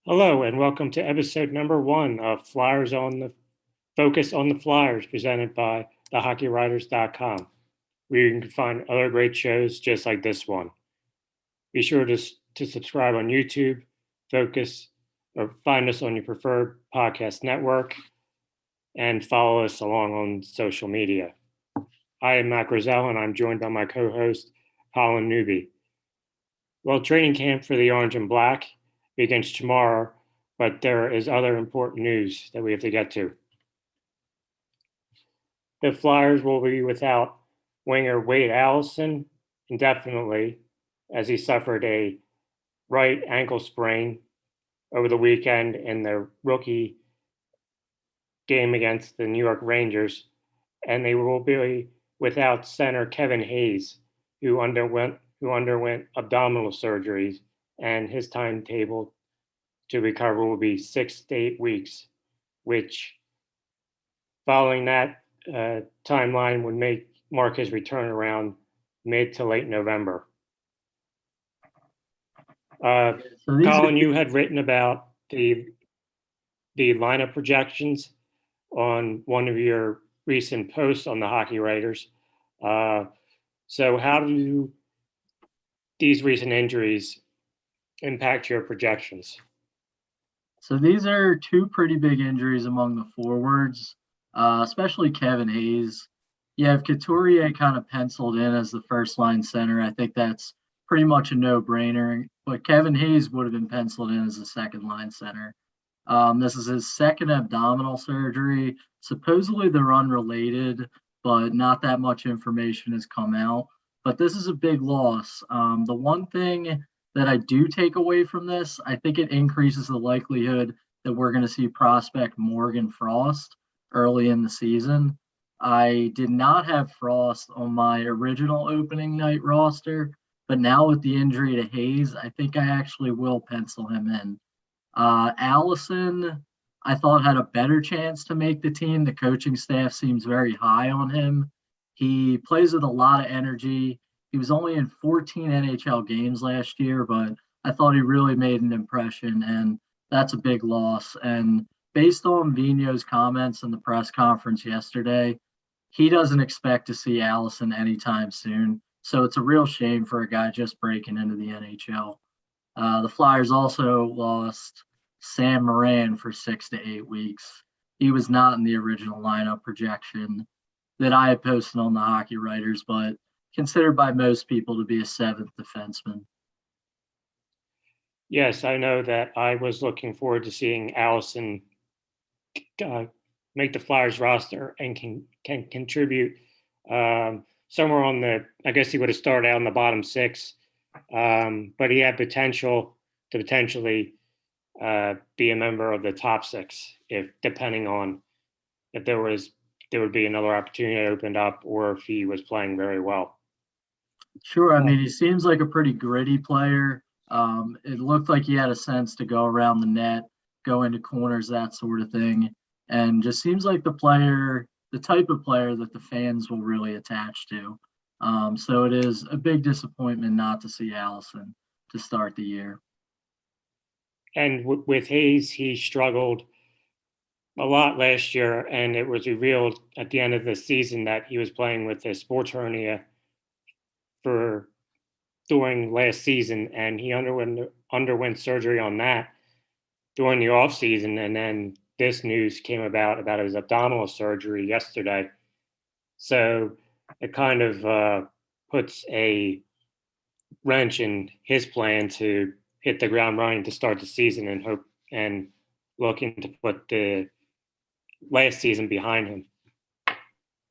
Hello and welcome to episode number 1 of Flyers on the Focus on the Flyers, presented by thehockeywriters.com, where you can find other great shows just like this one. Be sure to subscribe on YouTube, focus, or find us on your preferred podcast network, and follow us along on social media. I am Matt Grazel, and I'm joined by my co-host, Colin Newby. Well, training camp for the Orange and Black begins tomorrow, but there is other important news that we have to get to. The Flyers will be without winger Wade Allison indefinitely, as he suffered a right ankle sprain over the weekend in the rookie game against the New York Rangers, and they will be without center Kevin Hayes, who underwent abdominal surgeries, and his timetable to recover will be 6 to 8 weeks, which, following that timeline, would mark his return around mid to late November. Colin, you had written about the lineup projections on one of your recent posts on the Hockey Writers. So how do these recent injuries impact your projections? So these are two pretty big injuries among the forwards, especially Kevin Hayes. You have Couturier kind of penciled in as the first line center. I think that's pretty much a no-brainer. But Kevin Hayes would have been penciled in as the second line center. This is his second abdominal surgery. Supposedly they're unrelated, but not that much information has come out. But this is a big loss. The one thing that I do take away from this, I think it increases the likelihood that we're going to see prospect Morgan Frost early in the season. I did not have Frost on my original opening night roster, but now with the injury to Hayes, I think I actually will pencil him in. Allison, I thought had a better chance to make the team. The coaching staff seems very high on him. He plays with a lot of energy. He was only in 14 NHL games last year, but I thought he really made an impression, and that's a big loss. And based on Vigneault's comments in the press conference yesterday, he doesn't expect to see Allison anytime soon. So it's a real shame for a guy just breaking into the NHL. The Flyers also lost Sam Morin for 6 to 8 weeks. He was not in the original lineup projection that I had posted on the Hockey Writers, but considered by most people to be a seventh defenseman. Yes, I know that I was looking forward to seeing Allison make the Flyers roster and can contribute somewhere on the, I guess he would have started out in the bottom 6, but he had potential to potentially be a member of the top 6, if depending on if there would be another opportunity that opened up, or if he was playing very well. Sure. I mean, he seems like a pretty gritty player. It looked like he had a sense to go around the net, go into corners, that sort of thing. And just seems like the type of player that the fans will really attach to. So it is a big disappointment not to see Allison to start the year. And with Hayes, he struggled a lot last year, and it was revealed at the end of the season that he was playing with a sports hernia during last season, and he underwent surgery on that during the off season, and then this news came about his abdominal surgery yesterday. So it kind of puts a wrench in his plan to hit the ground running to start the season and looking to put the last season behind him.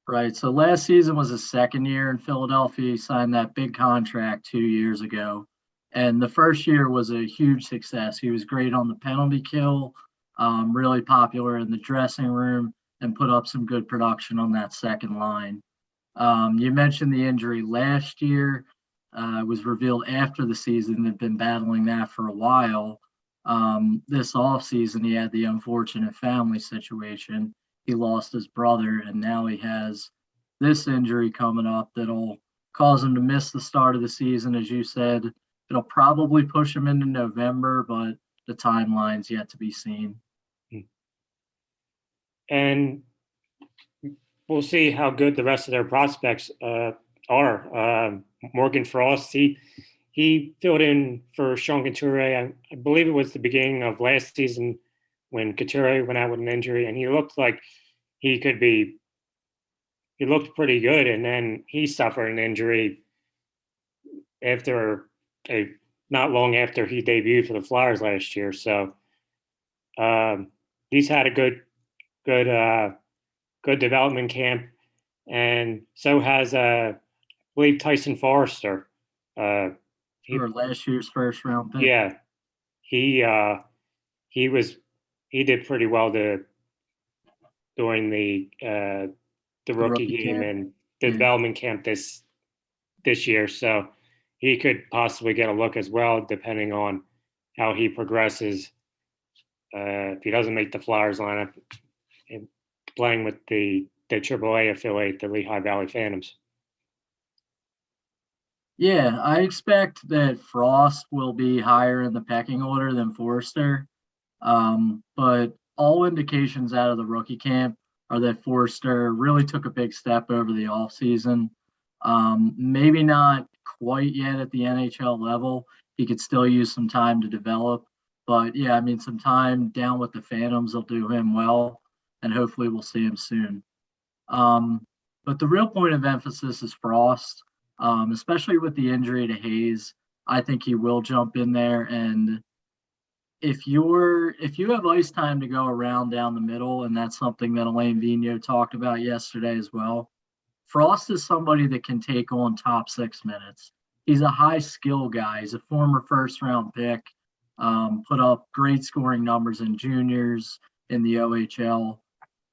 Right. So last season was his second year in Philadelphia. He signed that big contract 2 years ago. And the first year was a huge success. He was great on the penalty kill, really popular in the dressing room, and put up some good production on that second line. You mentioned the injury last year. It was revealed after the season. They've been battling that for a while. This offseason, he had the unfortunate family situation. He lost his brother, and now he has this injury coming up that'll cause him to miss the start of the season. As you said, it'll probably push him into November, but the timeline's yet to be seen. And we'll see how good the rest of their prospects are. Morgan Frost, he filled in for Sean Couturier. I believe it was the beginning of last season when Couturier went out with an injury, and he looked like he looked pretty good, and then he suffered an injury not long after he debuted for the Flyers last year. So he's had a good development camp, and so has I believe Tyson Forrester. For last year's first round pick. Yeah, he did pretty well during the rookie game and the development camp this year. So he could possibly get a look as well, depending on how he progresses. If he doesn't make the Flyers lineup, and playing with the AAA affiliate, the Lehigh Valley Phantoms. Yeah, I expect that Frost will be higher in the pecking order than Forrester. But all indications out of the rookie camp are that Forrester really took a big step over the offseason. Maybe not quite yet at the NHL level. He could still use some time to develop. But yeah, I mean, some time down with the Phantoms will do him well, and hopefully we'll see him soon. But the real point of emphasis is Frost, especially with the injury to Hayes. I think he will jump in there, and if you have ice time to go around down the middle, and that's something that Alain Vigneault talked about yesterday as well, Frost is somebody that can take on top 6 minutes. He's a high skill guy. He's a former first round pick, put up great scoring numbers in juniors, in the OHL.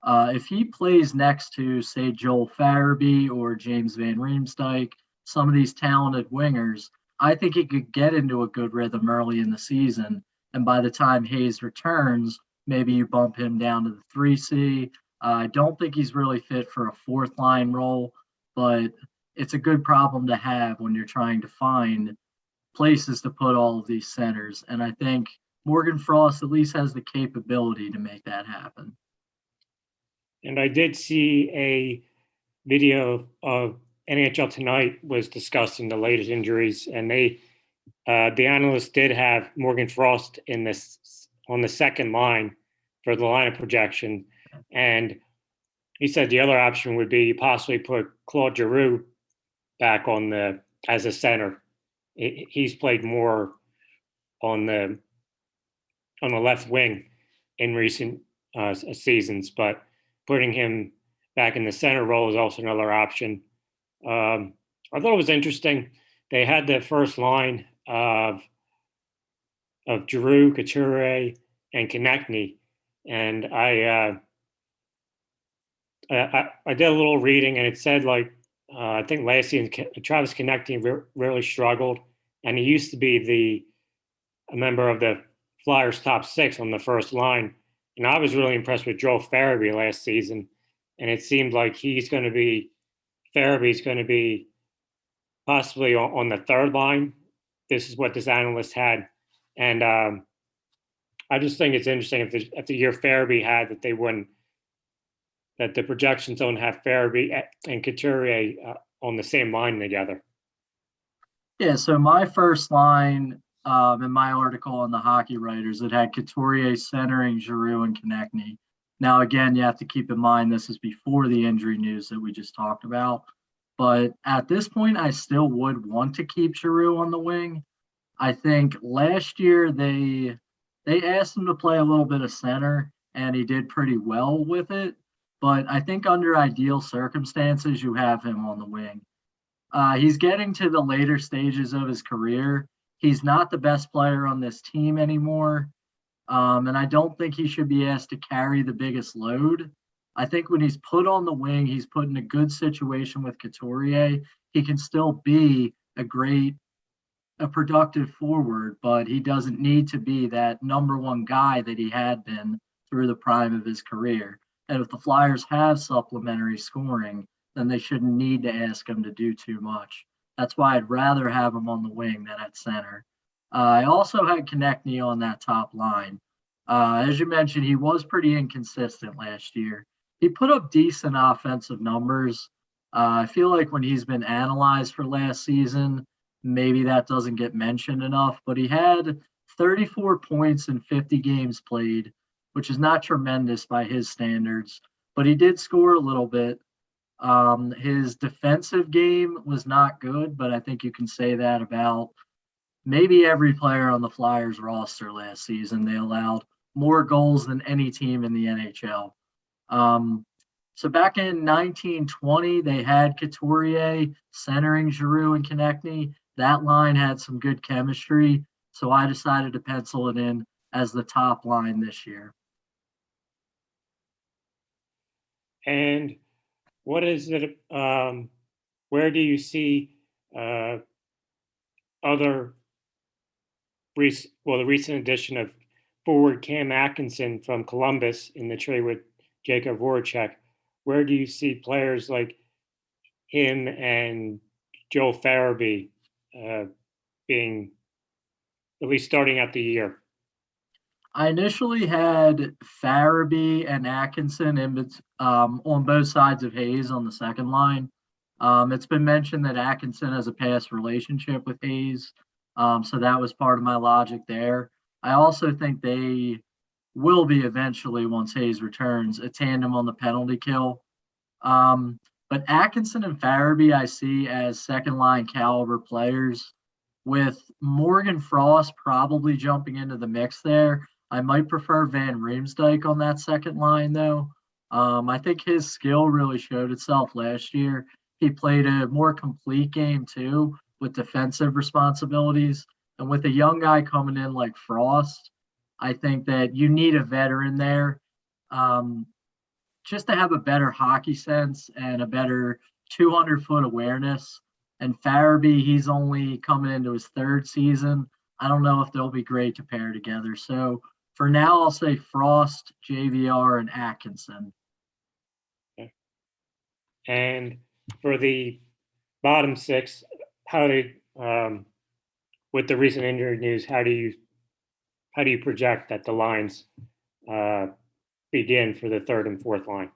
If he plays next to, say, Joel Farabee or James Van Riemsdyk, some of these talented wingers, I think he could get into a good rhythm early in the season. And by the time Hayes returns, maybe you bump him down to the 3C. I don't think he's really fit for a fourth line role, but it's a good problem to have when you're trying to find places to put all of these centers. And I think Morgan Frost at least has the capability to make that happen. And I did see a video of NHL Tonight was discussing the latest injuries, and the analysts did have Morgan Frost on the second line for the lineup projection, and he said the other option would be possibly put Claude Giroux back as a center. He's played more on the left wing in recent seasons, but putting him back in the center role is also another option. I thought it was interesting. They had the first line of Giroux, Couturier, and Konechny, and I did a little reading, and it said I think last season Travis Konechny really struggled, and he used to be a member of the Flyers' top 6 on the first line. And I was really impressed with Joel Farabee last season, and it seemed like Farabee's going to be possibly on the third line. This is what this analyst had, and I just think it's interesting if the year Farabee had that the projections don't have Farabee and Couturier on the same line together. Yeah, so my first line in my article on the Hockey Writers, it had Couturier centering Giroux and Konechny. Now, again, you have to keep in mind this is before the injury news that we just talked about. But at this point, I still would want to keep Giroux on the wing. I think last year they asked him to play a little bit of center, and he did pretty well with it. But I think under ideal circumstances, you have him on the wing. He's getting to the later stages of his career. He's not the best player on this team anymore. And I don't think he should be asked to carry the biggest load. I think when he's put on the wing, he's put in a good situation with Couturier. He can still be a productive forward, but he doesn't need to be that number one guy that he had been through the prime of his career. And if the Flyers have supplementary scoring, then they shouldn't need to ask him to do too much. That's why I'd rather have him on the wing than at center. I also had Konechny on that top line. As you mentioned, he was pretty inconsistent last year. He put up decent offensive numbers. I feel like when he's been analyzed for last season, maybe that doesn't get mentioned enough, but he had 34 points in 50 games played, which is not tremendous by his standards, but he did score a little bit. His defensive game was not good, but I think you can say that about maybe every player on the Flyers roster last season. They allowed more goals than any team in the NHL. So back in 1920, they had Couturier centering Giroux and Konechny. That line had some good chemistry, so I decided to pencil it in as the top line this year. And what is it? Where do you see other the recent addition of forward Cam Atkinson from Columbus in the trade with Jacob Voracek? Where do you see players like him and Joel Farabee being at least starting out the year? I initially had Farabee and Atkinson on both sides of Hayes on the second line. It's been mentioned that Atkinson has a past relationship with Hayes, so that was part of my logic there. I also think they will be eventually, once Hayes returns, a tandem on the penalty kill. But Atkinson and Farabee I see as second line caliber players. With Morgan Frost probably jumping into the mix there, I might prefer Van Riemsdyk on that second line, though. I think his skill really showed itself last year. He played a more complete game, too, with defensive responsibilities. And with a young guy coming in like Frost, I think that you need a veteran there just to have a better hockey sense and a better 200-foot awareness. And Farabee, he's only coming into his third season. I don't know if they'll be great to pair together. So for now, I'll say Frost, JVR, and Atkinson. Okay. And for the bottom six, how did with the recent injury news, how do you project that the lines begin for the third and fourth line?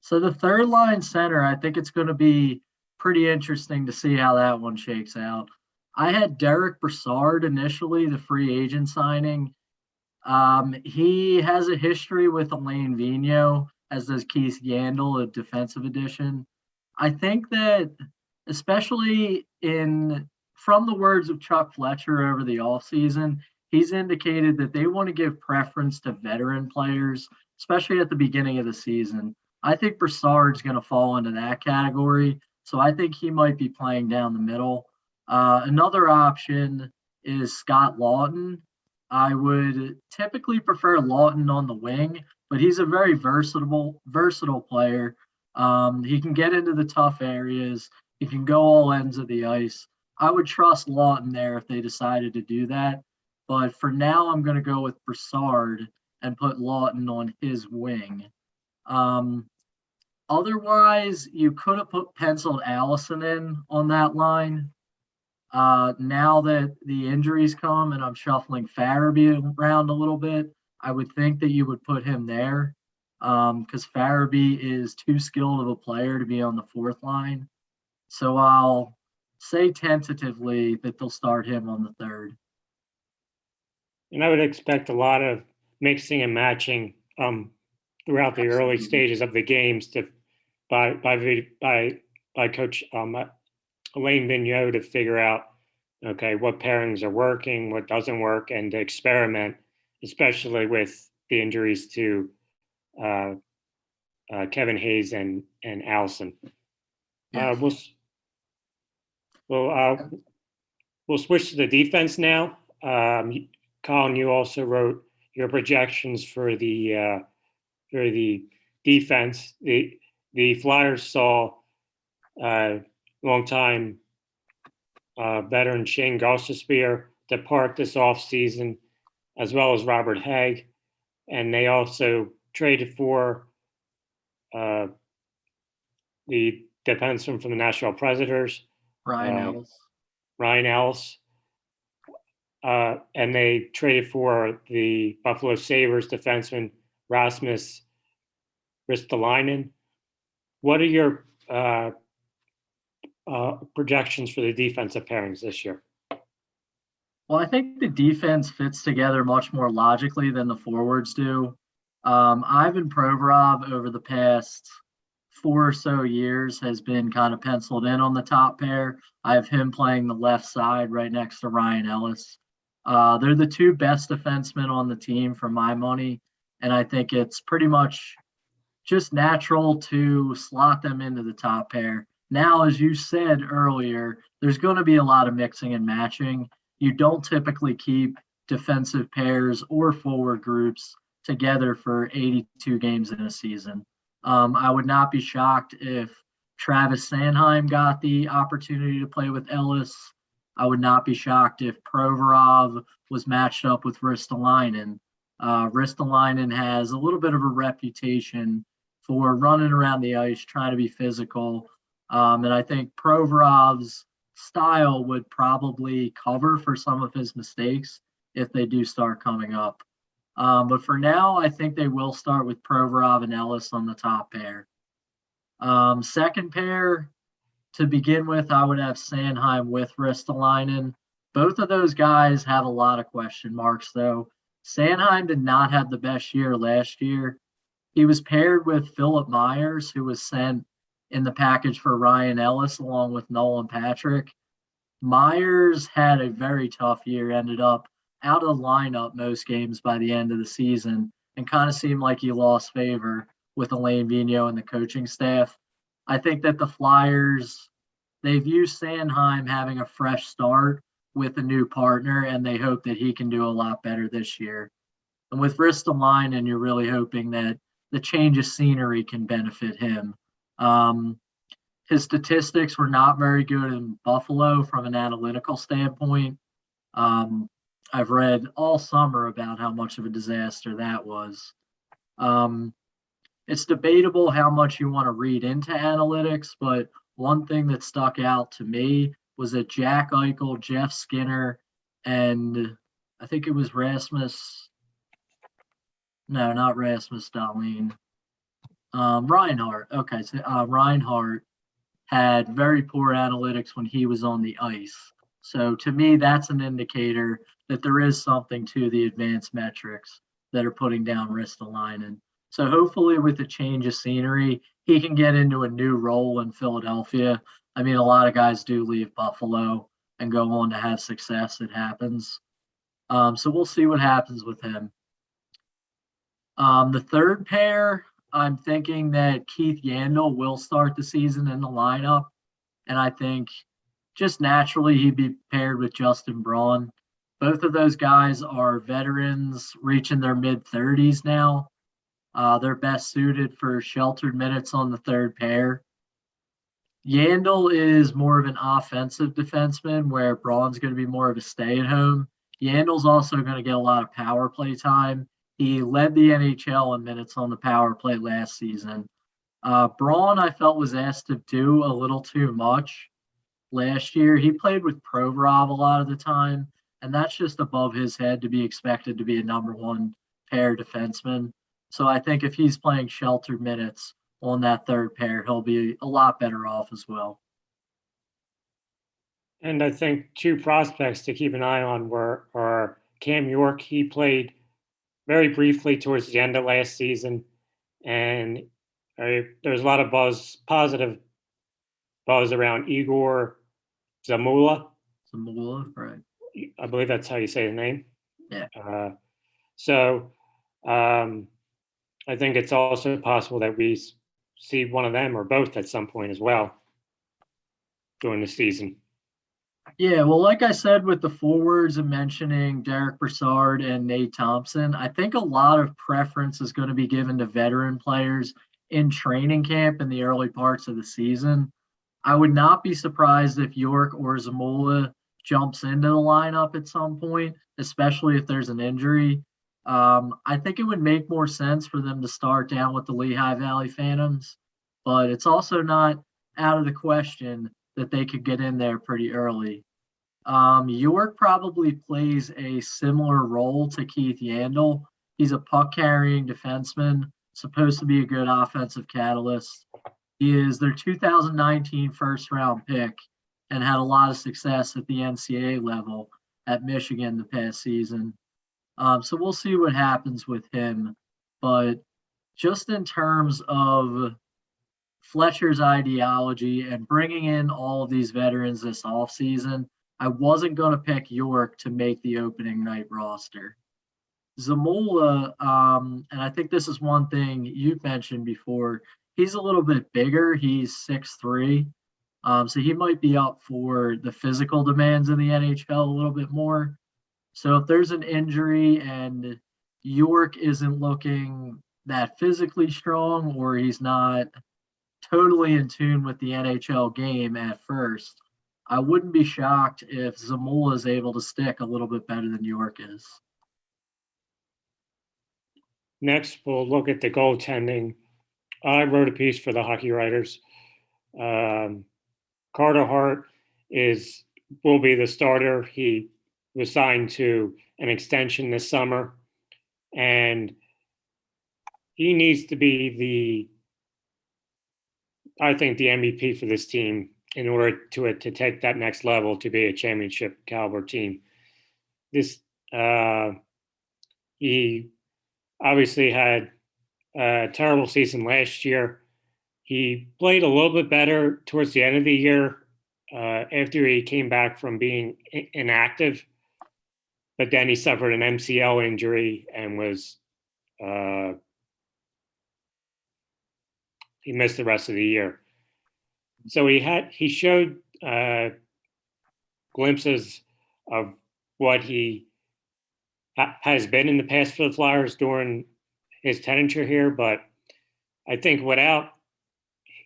So the third line center, I think it's going to be pretty interesting to see how that one shakes out. I had Derek Brassard initially, the free agent signing. He has a history with Alain Vigneault, as does Keith Yandle, a defensive addition. I think that, especially from the words of Chuck Fletcher over the offseason, he's indicated that they want to give preference to veteran players, especially at the beginning of the season. I think Brassard's going to fall into that category, so I think he might be playing down the middle. Another option is Scott Lawton. I would typically prefer Lawton on the wing, but he's a very versatile player. He can get into the tough areas. He can go all ends of the ice. I would trust Lawton there if they decided to do that. But for now, I'm going to go with Brassard and put Lawton on his wing. Otherwise, you could have penciled Allison in on that line. Now that the injuries come and I'm shuffling Farabee around a little bit, I would think that you would put him there because Farabee is too skilled of a player to be on the fourth line. So I'll say tentatively that they'll start him on the third. And I would expect a lot of mixing and matching throughout the early stages of the games by Coach Alain Vigneault to figure out, okay, what pairings are working, what doesn't work, and to experiment, especially with the injuries to Kevin Hayes and Allison. Yes. We'll switch to the defense now. Colin, you also wrote your projections for the defense. The Flyers saw longtime veteran Shane Gostisbehere depart this offseason, as well as Robert Haig. And they also traded for the defenseman from the Nashville Predators, Ryan Ellis. Ryan Ellis. and they traded for the Buffalo Sabres defenseman Rasmus Ristolainen. What are your projections for the defensive pairings this year? Well, I think the defense fits together much more logically than the forwards do. Ivan Provorov over the past 4 or so years has been kind of penciled in on the top pair. I have him playing the left side right next to Ryan Ellis. They're the two best defensemen on the team for my money, and I think it's pretty much just natural to slot them into the top pair. Now, as you said earlier, there's going to be a lot of mixing and matching. You don't typically keep defensive pairs or forward groups together for 82 games in a season. I would not be shocked if Travis Sanheim got the opportunity to play with Ellis. I would not be shocked if Provorov was matched up with Ristolainen. Ristolainen has a little bit of a reputation for running around the ice, trying to be physical. And I think Provorov's style would probably cover for some of his mistakes if they do start coming up. But for now, I think they will start with Provorov and Ellis on the top pair. Second pair, to begin with, I would have Sanheim with Ristolainen. Both of those guys have a lot of question marks, though. Sanheim did not have the best year last year. He was paired with Philip Myers, who was sent in the package for Ryan Ellis, along with Nolan Patrick. Myers had a very tough year, ended up out of the lineup most games by the end of the season, and kind of seemed like he lost favor with Alain Vigneault and the coaching staff. I think that the Flyers, they view Sanheim having a fresh start with a new partner, and they hope that he can do a lot better this year. And with Ristolainen, you're really hoping that the change of scenery can benefit him. His statistics were not very good in Buffalo from an analytical standpoint. I've read all summer about how much of a disaster that was. It's debatable how much you want to read into analytics, but one thing that stuck out to me was that Jack Eichel, Jeff Skinner, and I think it was not Rasmus Dahlin. Reinhart. Okay, so Reinhart had very poor analytics when he was on the ice. So to me, that's an indicator that there is something to the advanced metrics that are putting down Ristolainen. So hopefully with the change of scenery, he can get into a new role in Philadelphia. I mean, a lot of guys do leave Buffalo and go on to have success. It happens. So we'll see what happens with him. The third pair, I'm thinking that Keith Yandle will start the season in the lineup. And I think just naturally he'd be paired with Justin Braun. Both of those guys are veterans reaching their mid-30s now. They're best suited for sheltered minutes on the third pair. Yandle is more of an offensive defenseman, where Braun's going to be more of a stay-at-home. Yandle's also going to get a lot of power play time. He led the NHL in minutes on the power play last season. Braun, I felt, was asked to do a little too much last year. He played with Provorov a lot of the time, and that's just above his head to be expected to be a number one pair defenseman. So I think if he's playing sheltered minutes on that third pair, he'll be a lot better off as well. And I think two prospects to keep an eye on are Cam York. He played very briefly towards the end of last season, and there's a lot of positive buzz around Igor Zamula. Zamula, right? I believe that's how you say his name. Yeah. I think it's also possible that we see one of them or both at some point as well during the season. Yeah, well, like I said, with the forwards and mentioning Derek Brassard and Nate Thompson, I think a lot of preference is going to be given to veteran players in training camp in the early parts of the season. I would not be surprised if York or Zamula jumps into the lineup at some point, especially if there's an injury. I think it would make more sense for them to start down with the Lehigh Valley Phantoms, but it's also not out of the question that they could get in there pretty early. York probably plays a similar role to Keith Yandle. He's a puck carrying defenseman, supposed to be a good offensive catalyst. He is their 2019 first round pick and had a lot of success at the NCAA level at Michigan the past season. So we'll see what happens with him. But just in terms of Fletcher's ideology and bringing in all of these veterans this offseason, I wasn't going to pick York to make the opening night roster. ZAMULA, and I think this is one thing you mentioned before, he's a little bit bigger. He's 6'3", so he might be up for the physical demands in the NHL a little bit more. So if there's an injury and York isn't looking that physically strong, or he's not totally in tune with the NHL game at first, I wouldn't be shocked if ZAMULA is able to stick a little bit better than York is. Next, we'll look at the goaltending. I wrote a piece for the Hockey Writers. Carter Hart will be the starter. He was signed to an extension this summer, and he needs to be I think the MVP for this team in order to take that next level to be a championship caliber team. He obviously had a terrible season last year. He played a little bit better towards the end of the year after he came back from being inactive, but then he suffered an MCL injury and he missed the rest of the year. So he showed glimpses of what he has been in the past for the Flyers during his tenure here, but I think without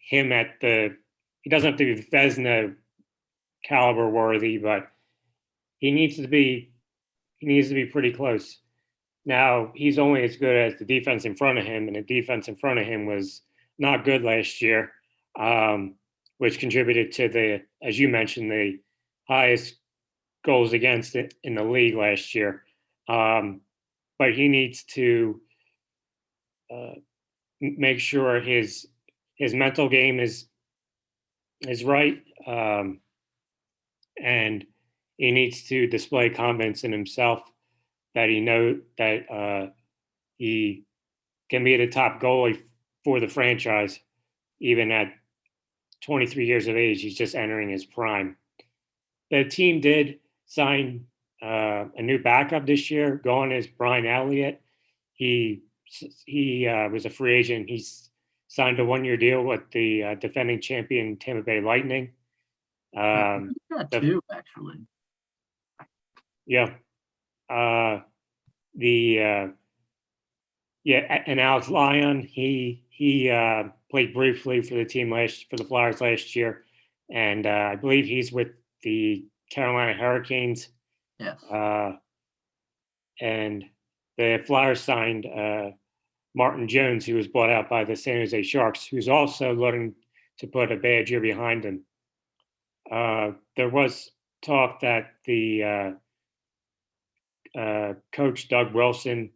him he doesn't have to be Vezina caliber worthy, but he needs to be pretty close. Now, he's only as good as the defense in front of him, and the defense in front of him was not good last year, which contributed to as you mentioned, the highest goals against it in the league last year. But he needs to make sure his mental game is right, and he needs to display confidence in himself that he knows that he can be the top goalie for the franchise, even at 23 years of age. He's just entering his prime. The team did sign a new backup this year. Gone is Brian Elliott. He was a free agent. He's signed a 1-year deal with the defending champion Tampa Bay Lightning. Two, actually. Yeah. And Alex Lyon, he played briefly for the team for the Flyers last year, and I believe he's with the Carolina Hurricanes. Yes. And the Flyers signed Martin Jones, who was bought out by the San Jose Sharks, who's also looking to put a bad year behind him. There was talk that the coach Doug Wilson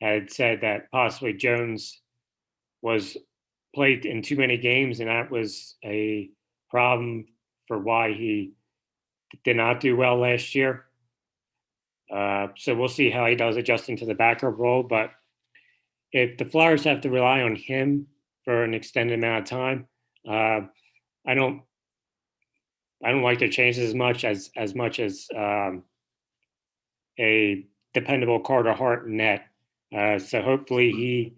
had said that possibly Jones played in too many games, and that was a problem for why he did not do well last year. So we'll see how he does adjusting to the backup role. But if the Flyers have to rely on him for an extended amount of time, I don't like their chances as much as a dependable Carter Hart net. So hopefully he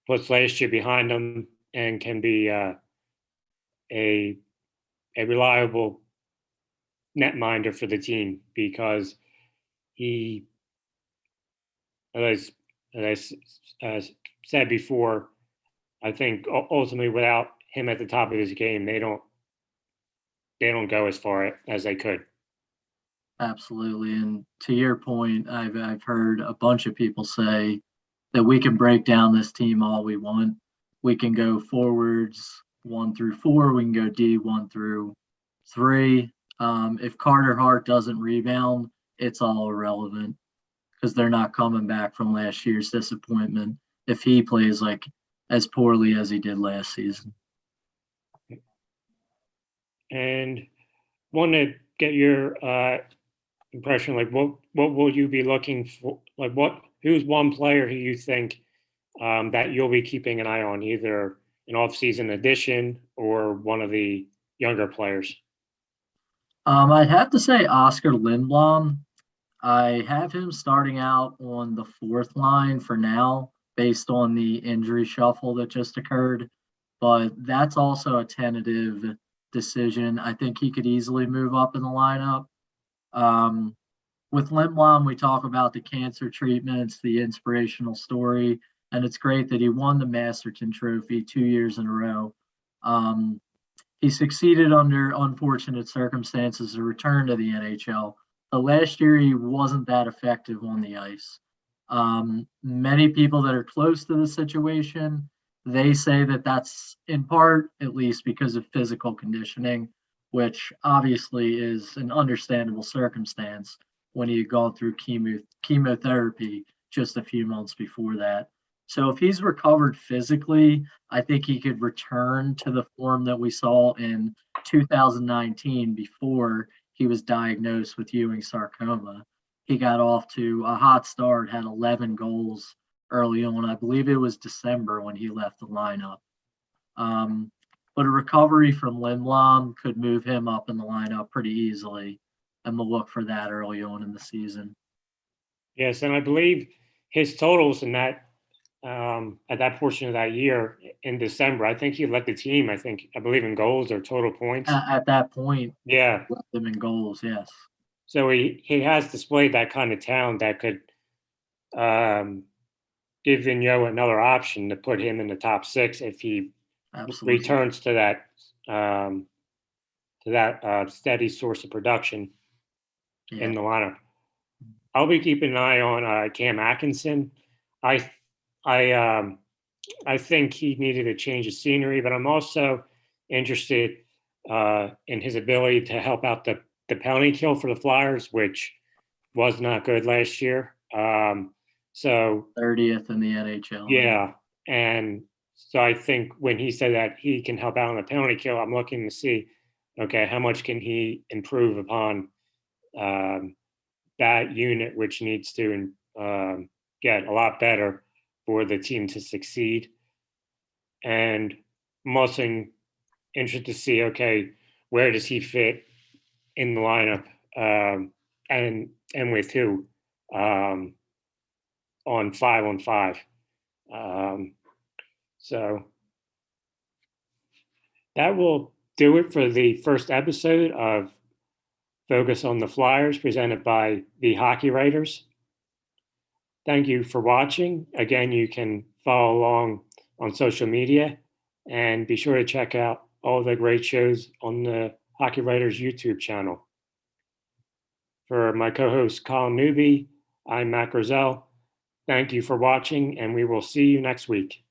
puts last year behind him and can be a reliable netminder for the team, because he, as I said before, I think ultimately without him at the top of his game, they don't go as far as they could. Absolutely. And to your point, I've heard a bunch of people say that we can break down this team all we want. We can go forwards 1 through 4. We can go D 1 through 3. If Carter Hart doesn't rebound, it's all irrelevant because they're not coming back from last year's disappointment if he plays like as poorly as he did last season. And want to get your impression, like what will you be looking for? Like who's one player who you think that you'll be keeping an eye on, either an off-season addition or one of the younger players? I'd have to say Oscar Lindblom. I have him starting out on the fourth line for now, based on the injury shuffle that just occurred. But that's also a tentative decision. I think he could easily move up in the lineup. Um, with Lindblom, we talk about the cancer treatments, the inspirational story, and it's great that he won the Masterton Trophy 2 years in a row. He succeeded under unfortunate circumstances to return to the NHL. But last year, he wasn't that effective on the ice. Many people that are close to the situation, they say that that's in part, at least, because of physical conditioning, which obviously is an understandable circumstance when he had gone through chemotherapy just a few months before that. So if he's recovered physically, I think he could return to the form that we saw in 2019 before he was diagnosed with Ewing sarcoma. He got off to a hot start, had 11 goals early on. I believe it was December when he left the lineup. But a recovery from Lindblom could move him up in the lineup pretty easily, and we'll look for that early on in the season. Yes, and I believe his totals in that at that portion of that year in December, I think he led the team. I believe in goals or total points. At that point, Yeah, left him in goals. Yes. so he has displayed that kind of talent that could give Vigneault another option to put him in the top six if he Absolutely. returns to that steady source of production in the lineup. I'll be keeping an eye on Cam Atkinson. I think he needed a change of scenery, but I'm also interested in his ability to help out the penalty kill for the Flyers, which was not good last year. So 30th in the NHL. Yeah, and so I think when he said that he can help out on the penalty kill, I'm looking to see, okay, how much can he improve upon that unit, which needs to get a lot better for the team to succeed. And I'm also interested to see, okay, where does he fit in the lineup, and with who on 5-on-5. So that will do it for the first episode of Focus on the Flyers, presented by the Hockey Writers. Thank you for watching. Again, you can follow along on social media and be sure to check out all the great shows on the Hockey Writers YouTube channel. For my co-host Colin Newby, I'm Matt Grazel. Thank you for watching, and we will see you next week.